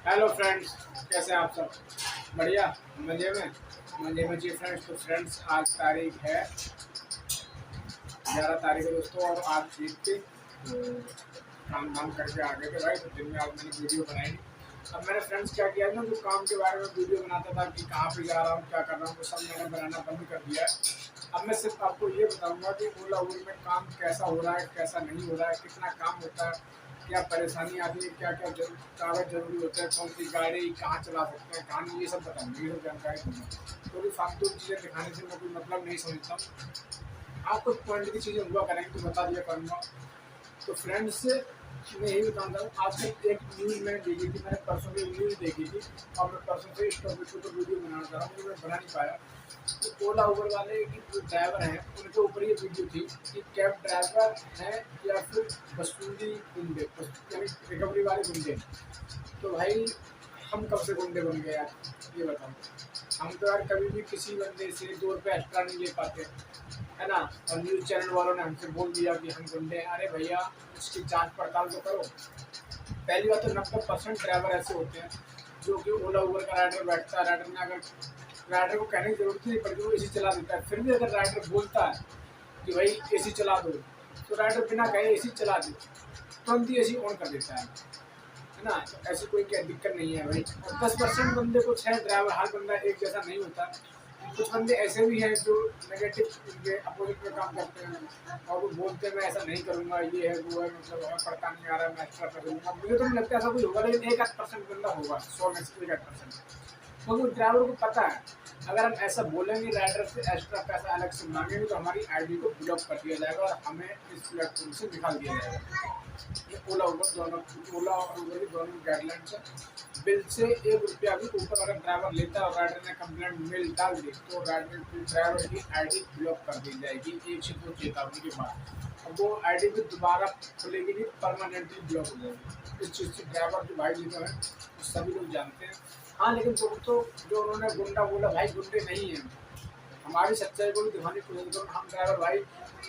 Hello friends, कैसे हैं आप सब? बढ़िया, मजे में जी फ्रेंड्स। तो फ्रेंड्स, आज तारीख है 11 तारीख है दोस्तों, और आज जीत के काम धाम करके आ गए थे भाई। तो दिन में आज मैंने वीडियो बनाई। अब मैंने फ्रेंड्स क्या किया ना, जो काम के बारे में वीडियो बनाता था कि कहाँ पे जा रहा हूँ, क्या कर रहा हूँ, वो सब मैंने बनाना बंद कर दिया है। अब मैं सिर्फ आपको ये बताऊंगा कि ओला उबर में काम कैसा हो रहा है, कैसा नहीं हो रहा है, कितना काम होता है, क्या परेशानी आती है, क्या क्या कागज जरूरी होता है, कौन सी गाड़ी कहाँ चला सकते हैं, कहाँ नहीं, ये सब बताऊंगी, ये सब जानकारी दूंगा। क्योंकि फालतू चीज़ें दिखाने से मैं कोई मतलब नहीं समझता हूँ। हाँ, कुछ पॉइंट की चीज़ें हुआ करेंगी तो बता दिया करूँगा। तो फ्रेंड्स, मैं यही बताऊँगा, आजकल एक न्यूज़ मैंने देखी थी, मैंने परसों की न्यूज़ देखी थी, और मैं परसों से इस टॉपिक के ऊपर वीडियो बनाना चाह रहा हूँ, मैं बना नहीं पाया। तो ओला उबर वाले की जो ड्राइवर हैं, उनके ऊपर ये वीडियो थी कि कैब ड्राइवर हैं या फिर वसूली गुंडे, यानी रिकवरी वाले गुंडे। तो भाई, हम कब से गुंडे बन गए यार, ये बताओ। हम तो यार कभी भी किसी बंदे से 2 रुपये एक्स्ट्रा नहीं ले पाते, है ना। और न्यूज़ चैनल वालों ने हमसे बोल दिया कि हम गुंडे हैं। अरे भैया, उसकी जांच पड़ताल तो करो। पहली बात तो 90% ड्राइवर ऐसे होते हैं जो कि ओला उबर का राइडर बैठता है, राइडर ने अगर राइडर को कहने की जरूरत नहीं पड़ती, वो एसी चला देता है। फिर भी अगर राइडर बोलता है कि भाई एसी चला दो, तो राइडर बिना कहे एसी चला दे, तुरंत ही एसी ऑन कर देता है ना। तो ऐसी कोई क्या दिक्कत नहीं है भाई। और 10% बंदे कुछ है ड्राइवर, हर बंदा एक जैसा नहीं होता। कुछ बंदे ऐसे भी हैं जो नेगेटिव के अपोजिट में काम करते हैं, और वो बोलते हैं मैं ऐसा नहीं करूँगा, ये है वो है, मतलब हमें पड़ता नहीं आ रहा है, मैं एक्स्ट्रा कर दूँगा। मुझे तो नहीं लगता ऐसा कोई होगा, लेकिन 1-8% बंदा होगा, 100 में से 1-8%। क्योंकि ड्राइवर को पता है, अगर हम ऐसा बोलेंगे राइडर से एक्स्ट्रा पैसा अलग से मांगेंगे तो हमारी आईडी को ब्लॉक कर दिया जाएगा और हमें इस प्लेटफॉर्म से निकाल दिया जाएगा। ये ओला उबर दोनों, ओला और उबर की दोनों गाइडलाइंस है। बिल से 1 रुपया भी ऊपर अगर ड्राइवर लेता है और राइडर ने कंप्लेंट मेल डाल दी, तो ड्राइवर की आईडी ब्लॉक कर दी जाएगी 1 से 2 चेतावनी के बाद। अब वो आईडी भी दोबारा खुलेगी नहीं, परमानेंटली ब्लॉक हो जाएगी। इस चीज़ से ड्राइवर जो भाई जो है सभी लोग जानते हैं। हाँ, लेकिन दोस्तों, जो उन्होंने गुंडा बोला, भाई गुंडे नहीं हैं। हमारी सच्चाई को भी दिखाने की कोशिश करो। हम ड्राइवर भाई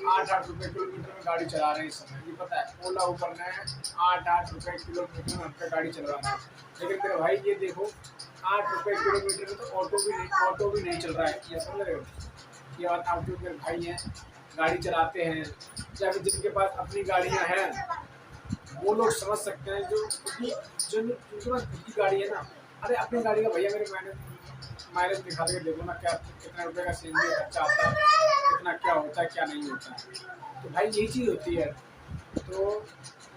8-8 रुपये किलोमीटर में गाड़ी चला रहे हैं इस समय, ये पता है। ओला उबर ने 8-8 रुपये किलोमीटर में हम पे गाड़ी चलवाना है। लेकिन मेरे भाई ये देखो, 8 रुपये किलोमीटर में तो ऑटो भी नहीं चल रहा है, ये समझ रहे हो। ये बात आप जो मेरे भाई हैं, गाड़ी चलाते हैं, या फिर जिनके पास अपनी गाड़ियाँ हैं, वो लोग समझ सकते हैं। जिनके पास खुद की गाड़ी है ना, अरे अपनी गाड़ी का भैया मेरे माइलेज निकाल के देखो ना, क्या कितने रुपए का सीएनजी खर्चा आता है, कितना क्या होता है, क्या नहीं होता है। तो भाई यही चीज़ होती है। तो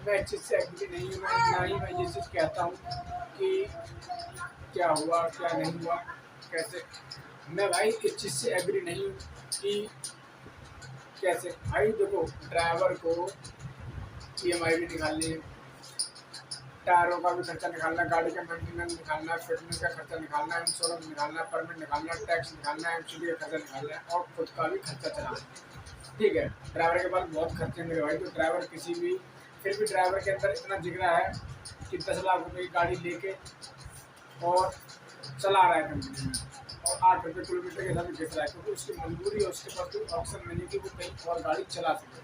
मैं इस चीज़ से एग्री नहीं हूँ, ना ही मैं ये चीज़ कहता हूँ कि क्या हुआ क्या नहीं हुआ कैसे। मैं भाई इस चीज़ से एग्री नहीं हूँ कि कैसे। भाई देखो, ड्राइवर को ईएमआई भी निकालनी है, टायरों का भी खर्चा निकालना है, गाड़ी का मेंटेनेंस निकालना है, फिटनेस का खर्चा निकालना है, इंश्योरेंस निकालना है, परमिट निकालना है, टैक्स निकालना है, एमसीडी का खर्चा निकालना है, और खुद का भी खर्चा चलाना है। ठीक है, ड्राइवर के पास बहुत खर्चे मेरे भाई। तो ड्राइवर किसी भी, फिर भी ड्राइवर के अंदर इतना जिगरा है कि 10 लाख रुपये की गाड़ी लेके और चला रहा है कंपनी में, और 8 रुपये किलोमीटर के हिसाब से घिस रहा है, क्योंकि उसकी मजबूरी है, उसके पास कोई ऑप्शन नहीं है कि वो कहीं और गाड़ी चला सके।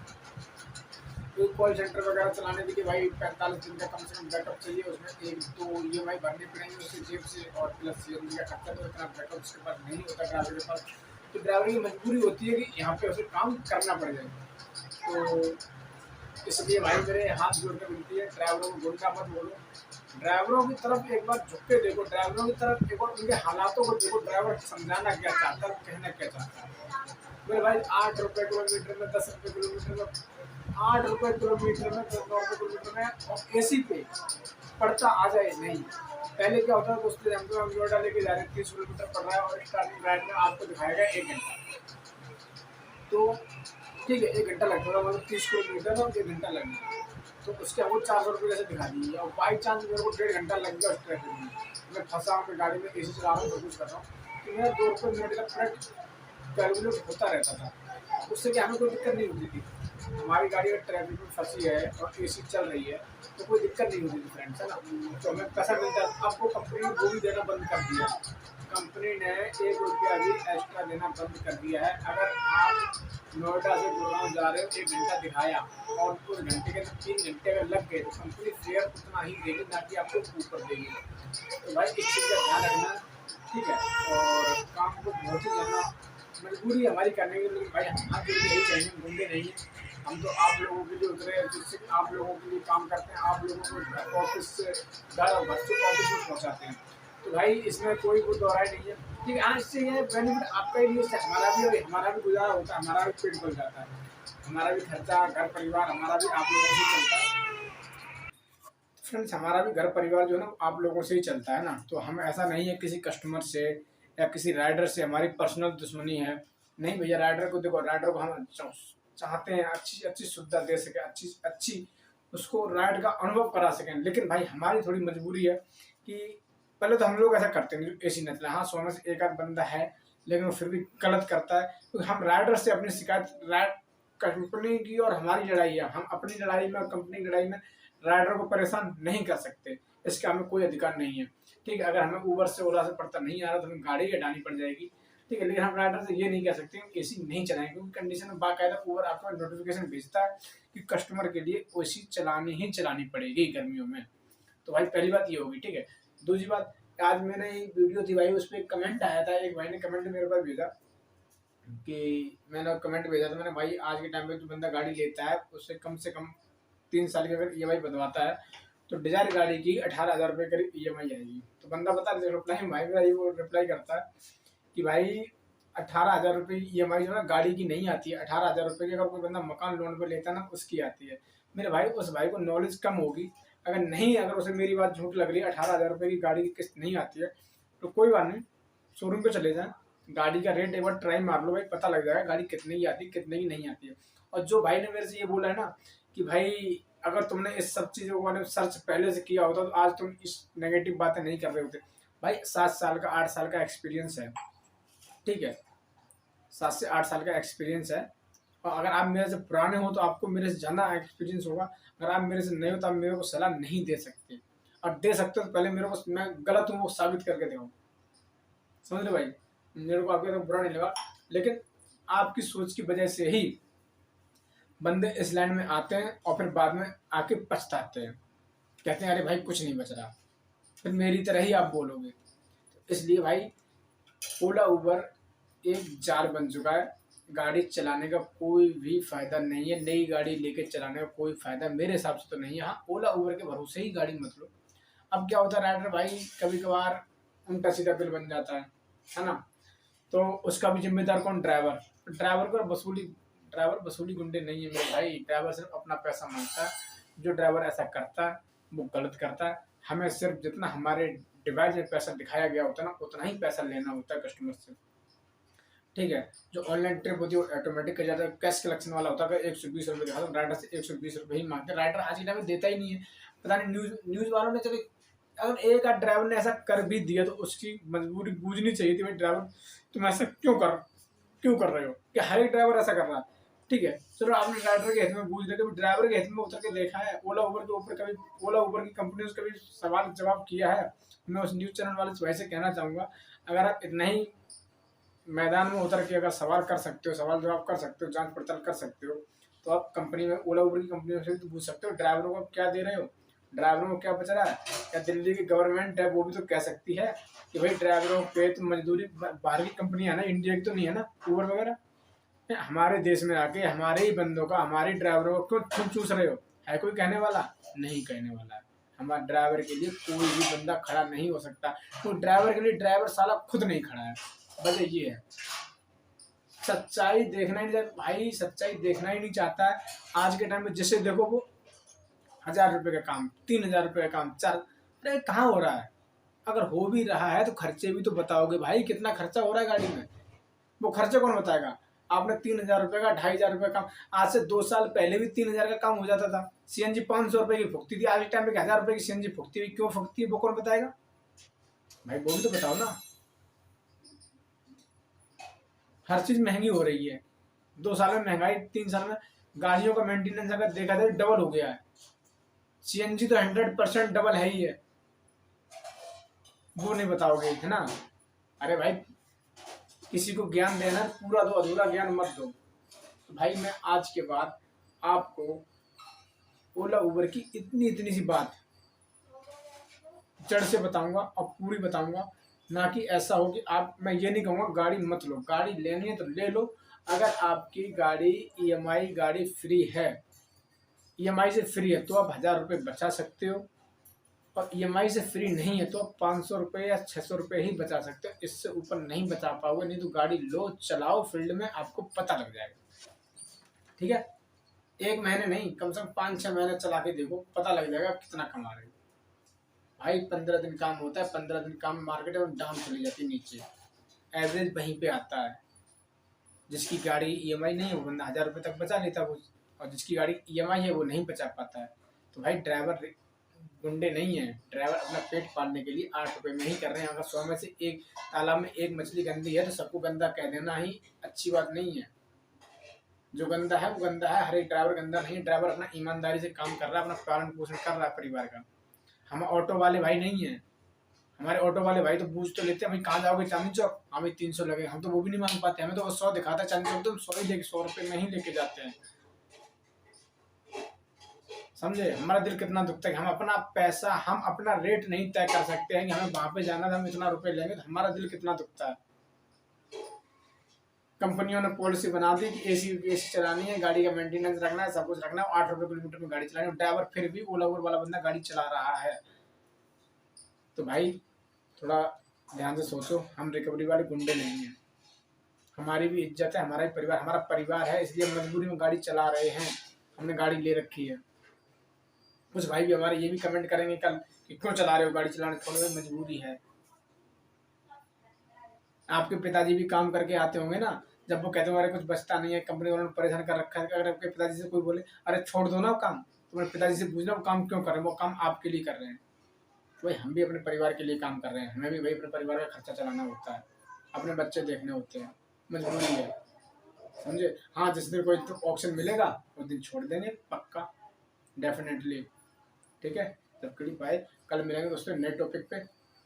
तो कॉल सेंटर वगैरह चलाने के लिए भाई 45 दिन का कम से कम बैकअप चाहिए। उसमें 1-2 ईएमआई भरनी पड़ेंगे उसकी जेब से, और प्लस सीएनजी का खर्चा। तो इतना बैकअप उसके पास नहीं होता ड्राइवर के पास। तो ड्राइवर की मजबूरी होती है कि यहाँ पे उसे काम करना पड़ जाए। तो इसलिए भाई मेरे हाथ जोड़ के विनती है, ड्राइवरों को गुंडा मत बोलो। ड्राइवरों की तरफ एक बार झुक के देखो, ड्राइवरों की तरफ एक बार उनके हालातों को देखो, ड्राइवर समझाना क्या चाहता है, कहना क्या चाहता है। मेरे भाई 8 रुपये किलोमीटर में, 10 रुपये किलोमीटर में, 8 रुपये किलोमीटर में, 9 रुपये किलोमीटर में, और एसी पे पड़ता आ जाए नहीं। पहले क्या होता है, दोस्तों हम नोएडा लेके जा रहे हैं, 30 किलोमीटर पड़ रहा है, और स्टार्टिंग राइड में आपको दिखाएगा 1 घंटा। तो ठीक है, 1 घंटा लगता था, मतलब 30 किलोमीटर और 1 घंटा लगेगा। तो उसके वो 400 रुपये कैसे दिखा दीजिए। और बाई चांस मेरे को 1.5 घंटा लग गया उस ट्रैफिक में, मैं फंसा हूँ, मैं गाड़ी में एसी चला रहा हूँ, सब कुछ कर रहा हूँ, तो मेरा 2 रुपये मिनट का करेक्ट कैलकुलेट होता रहता था। उससे क्या हमें कोई दिक्कत नहीं होती थी। हमारी गाड़ी अगर ट्रैफिक में फंसी है और एसी चल रही है तो कोई दिक्कत नहीं होती थी फ्रेंड्स, है ना। तो हमें पैसा मिलता है। अब वो कंपनी ने वो भी देना बंद कर दिया। कंपनी ने 1 रुपया भी एक्स्ट्रा देना बंद कर दिया है। अगर आप नोएडा से गुड़गांव जा रहे हो, 1 घंटा दिखाया और उस घंटे के 3 घंटे अगर लग गए तो कंपनी फेयर उतना ही देगी, ना कि आपको ऊपर देगी। तो भाई इस चीज़ का ध्यान रखना, ठीक है। और काम को बहुत ही ज़्यादा मजबूरी है हमारी करने की, लेकिन भाई हम के लिए यही चाहिए, घूमते नहीं हैं। हम तो आप लोगों के लिए उतरे हैं, जिससे आप लोगों के लिए काम करते हैं, आप लोगों को घर ऑफिस से घर और घर से ऑफिस में पहुँचाते हैं। तो भाई इसमें कोई वो दोहराई नहीं है, ठीक है। हाँ, इससे ये बेनिफिट आपका ही नहीं है, इससे हमारा भी गुजारा होता है, हमारा भी पेट भर जाता है, हमारा भी खर्चा, घर परिवार हमारा भी आप लोगों से चलता है। फ्रेंड्स, हमारा भी घर परिवार जो है ना आप लोगों से ही चलता है ना। तो हम ऐसा नहीं है किसी कस्टमर से या किसी राइडर से हमारी पर्सनल दुश्मनी है। नहीं भैया, राइडर को देखो, राइडर को हम चाहते हैं अच्छी अच्छी सुविधा दे सके, अच्छी अच्छी उसको राइड का अनुभव करा सकें। लेकिन भाई हमारी थोड़ी मजबूरी है कि पहले तो हम लोग ऐसा करते हैं, ए सी न चला, हाँ 100 में से एक आध बंदा है, लेकिन वो फिर भी गलत करता है। तो हम राइडर से अपनी शिकायत, राइड कंपनी की और हमारी लड़ाई है, हम अपनी लड़ाई में और कंपनी की लड़ाई में राइडर को परेशान नहीं कर सकते, इसका हमें कोई अधिकार नहीं है, ठीक है। अगर हमें ऊबर से ओला से पड़ता नहीं आ रहा तो हमें गाड़ी हटानी पड़ जाएगी, ठीक है। लेकिन हम राइडर से ये नहीं कह सकते कि एसी नहीं चलाएंगे, क्योंकि कंडीशन में बाकायदा ऊबर आपको नोटिफिकेशन भेजता है कि कस्टमर के लिए एसी चलानी ही चलानी पड़ेगी गर्मियों में। तो भाई पहली बात ये होगी, ठीक है। दूसरी बात, आज मैंने एक वीडियो थी भाई, उस पर कमेंट आया था, एक भाई ने कमेंट मेरे पास भेजा कि मैंने कमेंट भेजा था, मैंने भाई आज के टाइम पे जो बंदा गाड़ी लेता है उससे कम 3 साल की अगर EMI बनवाता है तो डिजायर गाड़ी की 18,000 रुपये करीब EMI आएगी। तो बंदा बता रिप्लाई भाई मेरा ये वो रिप्लाई करता है कि भाई 18,000 रुपये EMI जो है गाड़ी की नहीं आती है, 18,000 रुपये की अगर कोई बंदा मकान लोन पर लेता है ना उसकी आती है। मेरे भाई उस भाई को नॉलेज कम होगी, अगर उसे मेरी बात झूठ लग रही है, 18,000 रुपये की गाड़ी की किस्त नहीं आती है तो कोई बात नहीं, शोरूम पे चले जाएं, गाड़ी का रेट एक बार ट्राई मार लो भाई, पता लग जाएगा गाड़ी कितने की आती है कितने की नहीं आती है। और जो भाई ने मेरे से ये बोला है ना कि भाई अगर तुमने इस सब चीज़ों के बारे में सर्च पहले से किया होता तो आज तुम इस नेगेटिव बातें नहीं कर रहे होते। भाई 7 साल का 8 साल का एक्सपीरियंस है, ठीक है, 7 से 8 साल का एक्सपीरियंस है। और अगर आप मेरे से पुराने हो तो आपको मेरे से ज़्यादा एक्सपीरियंस होगा, अगर आप मेरे से नए हो तो आप मेरे को सलाह नहीं दे सकते, और दे सकते हो तो पहले मेरे को मैं गलत हूँ वो साबित करके दो, समझ रहे भाई। मेरे को आपके तो बुरा नहीं लगा, लेकिन आपकी सोच की वजह से ही बंदे इस लाइन में आते हैं और फिर बाद में आके पछताते हैं, कहते हैं अरे भाई कुछ नहीं बच रहा, फिर मेरी तरह ही आप बोलोगे। तो इसलिए भाई ओला उबर एक जाल बन चुका है, गाड़ी चलाने का कोई भी फायदा नहीं है, नई गाड़ी लेके चलाने का कोई फायदा मेरे हिसाब से तो नहीं है। हाँ, ओला उबर के भरोसे ही गाड़ी मत लो। अब क्या होता है राइडर भाई, कभी कभार उल्टा सीधा बिल बन जाता है ना, तो उसका भी जिम्मेदार कौन? ड्राइवर। ड्राइवर को ड्राइवर वसूली गुंडे नहीं है मेरे भाई, ड्राइवर सिर्फ अपना पैसा मांगता है। जो ड्राइवर ऐसा करता है वो गलत करता है। हमें सिर्फ जितना हमारे डिवाइस में पैसा दिखाया गया होता है ना उतना ही पैसा लेना होता है कस्टमर से, ठीक है। जो ऑनलाइन ट्रिप होती है वो ऑटोमेटिक कर जाता है, कैश कलेक्शन वाला होता है, 120 रुपये दिखा दो, राइडर से 120 रुपये ही मांगते हैं। राइडर आज के टाइम में देता ही नहीं है, पता नहीं न्यूज़ वालों ने, चलो अगर एक आध ड्राइवर ने ऐसा कर भी दिया तो उसकी मजबूरी बूझनी चाहिए थी, भाई ड्राइवर तुम ऐसा क्यों कर रहे हो, कि हर एक ड्राइवर ऐसा कर रहा है, ठीक है। चलो आपने ड्राइवर के हित में बूझ लिया, कभी ड्राइवर के हित में उतर के देखा है? ओला उबर के ऊपर कभी ओला उबर की कंपनी से कभी सवाल जवाब किया है? मैं उस न्यूज़ चैनल वाले भाई से कहना चाहूँगा, अगर आप इतना ही मैदान में उतर के अगर सवाल कर सकते हो, सवाल जवाब कर सकते हो, जांच पड़ताल कर सकते हो, तो आप कंपनी में ओला उबर की कंपनी से तो पूछ सकते हो ड्राइवरों को आप क्या दे रहे हो, ड्राइवरों को क्या बच रहा है। या दिल्ली की गवर्नमेंट है वो भी तो कह सकती है कि भाई ड्राइवरों पे तो मजदूरी, बाहर की कंपनी है ना, इंडिया की तो नहीं है ना उबर वगैरह, हमारे देश में आके हमारे ही बंदों का, हमारे ड्राइवरों को क्यों चूस रहे हो? है कोई कहने वाला? नहीं कहने वाला है। हमारे ड्राइवर के लिए कोई भी बंदा खड़ा नहीं हो सकता, तो ड्राइवर के लिए ड्राइवर साला खुद नहीं खड़ा है, वजह ये है। सच्चाई देखना ही नहीं चाहता भाई, सच्चाई देखना ही नहीं चाहता है। आज के टाइम में जिसे देखो वो 1,000 रुपये का काम, 3,000 रुपये का काम, 4, अरे कहाँ हो रहा है? अगर हो भी रहा है तो खर्चे भी तो बताओगे भाई, कितना खर्चा हो रहा है गाड़ी में, वो खर्चे कौन बताएगा? आपने 3,000 रुपये का 2,500 रुपये काम, आज से 2 साल पहले भी 3,000 का काम हो जाता था। CNG 500 रुपये की फूकती थी, आज के टाइम में 1,000 रुपये की CNG फूकती हुई, क्यों फूकती है वो कौन बताएगा भाई? वो भी तो बताओ ना। हर चीज महंगी हो रही है, 2 साल में महंगाई, 3 साल में गाड़ियों का मेंटेनेंस अगर देखा जाए डबल हो गया है। CNG तो 100% डबल है ही है, वो नहीं बताओगे, है ना। अरे भाई किसी को ज्ञान देना पूरा दो, अधूरा ज्ञान मत दो। तो भाई मैं आज के बाद आपको ओला उबर की इतनी सी बात जड़ से बताऊंगा और पूरी बताऊंगा, ना कि ऐसा हो कि आप, मैं ये नहीं कहूँगा गाड़ी मत लो, गाड़ी लेनी है तो ले लो। अगर आपकी गाड़ी ईएमआई गाड़ी फ्री है, ईएमआई से फ्री है तो आप 1000 रुपये बचा सकते हो, और ईएमआई से फ्री नहीं है तो आप 500 रुपये या 600 रुपये ही बचा सकते हो, इससे ऊपर नहीं बचा पाओगे। नहीं तो गाड़ी लो, चलाओ, फील्ड में आपको पता लग जाएगा। ठीक है, 1 महीने नहीं, कम से कम 5-6 महीने चला के देखो, पता लग जाएगा कितना कमा रहे हो। भाई 15 दिन काम होता है, 15 दिन काम मार्केट में डाउन चली जाती है नीचे, एवरेज वहीं पे आता है। जिसकी गाड़ी ईएमआई नहीं है वो बंदा 1000 रुपये तक बचा लेता है, और जिसकी गाड़ी ईएमआई है वो नहीं बचा पाता है। तो भाई ड्राइवर गुंडे नहीं है, ड्राइवर अपना पेट पालने के लिए 8 रुपये में ही कर रहे हैं। अगर 100 में से एक तालाब में एक मछली गंदी है तो सबको गंदा कह देना ही अच्छी बात नहीं है। जो गंदा है वो गंदा है, हर एक ड्राइवर गंदा नहीं है। ड्राइवर अपना ईमानदारी से काम कर रहा है, अपना पालन पोषण कर रहा है परिवार का। हम ऑटो वाले भाई नहीं है, हमारे ऑटो वाले भाई तो पूछ तो लेते हैं भाई कहाँ जाओगे, चांदनी चौक, हमें 300 लगे, हम तो वो भी नहीं मांग पाते, हमें तो वो 100 दिखाता है चांदनी चौक, तो 100 ही लेके 100 रुपये में ही लेके जाते हैं। समझे हमारा दिल कितना दुखता है कि हम अपना पैसा, हम अपना रेट नहीं तय कर सकते हैं कि हमें वहां पे जाना था, हम इतना रुपए लेंगे, तो हमारा दिल कितना दुखता है। कंपनियों ने पॉलिसी बना दी कि एसी चलानी है, गाड़ी का मेंटेनेंस रखना है, सब कुछ रखना है, 8 रुपये किलोमीटर में गाड़ी चलानी है, ड्राइवर फिर भी ओला उबर वाला बंदा गाड़ी चला रहा है। तो भाई थोड़ा ध्यान से सोचो, हम रिकवरी वाले गुंडे नहीं हैं, हमारी भी इज्जत है, हमारा भी परिवार, हमारा परिवार है, इसलिए मजबूरी में गाड़ी चला रहे हैं, हमने गाड़ी ले रखी है। कुछ भाई भी हमारे ये भी कमेंट करेंगे कल कि क्यों चला रहे हो गाड़ी, चलाने थोड़ी मजबूरी है। आपके पिताजी भी काम करके आते होंगे ना, जब वो कहते हो अरे कुछ बचता नहीं है, कंपनी वालों ने परेशान कर रखा है, अगर आपके पिताजी से कोई बोले अरे छोड़ दो ना वो काम, तो मेरे पिताजी से पूछना वो काम क्यों कर रहे हैं, वो काम आपके लिए कर रहे हैं। तो भाई हम भी अपने परिवार के लिए काम कर रहे हैं, हमें भी भाई अपने परिवार का खर्चा चलाना होता है, अपने बच्चे देखने होते हैं, मजबूरी है। समझे, हाँ जिस दिन कोई तो ऑप्शन मिलेगा उस दिन छोड़ देंगे पक्का, डेफिनेटली। ठीक है, तब क्लिप आए, कल मिलेंगे दोस्तों नए टॉपिक पे,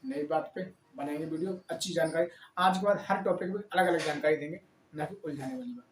नई बात पे बनाएंगे वीडियो, अच्छी जानकारी। आज के बाद हर टॉपिक में अलग अलग जानकारी देंगे, ना कि उलझाने वाली बात।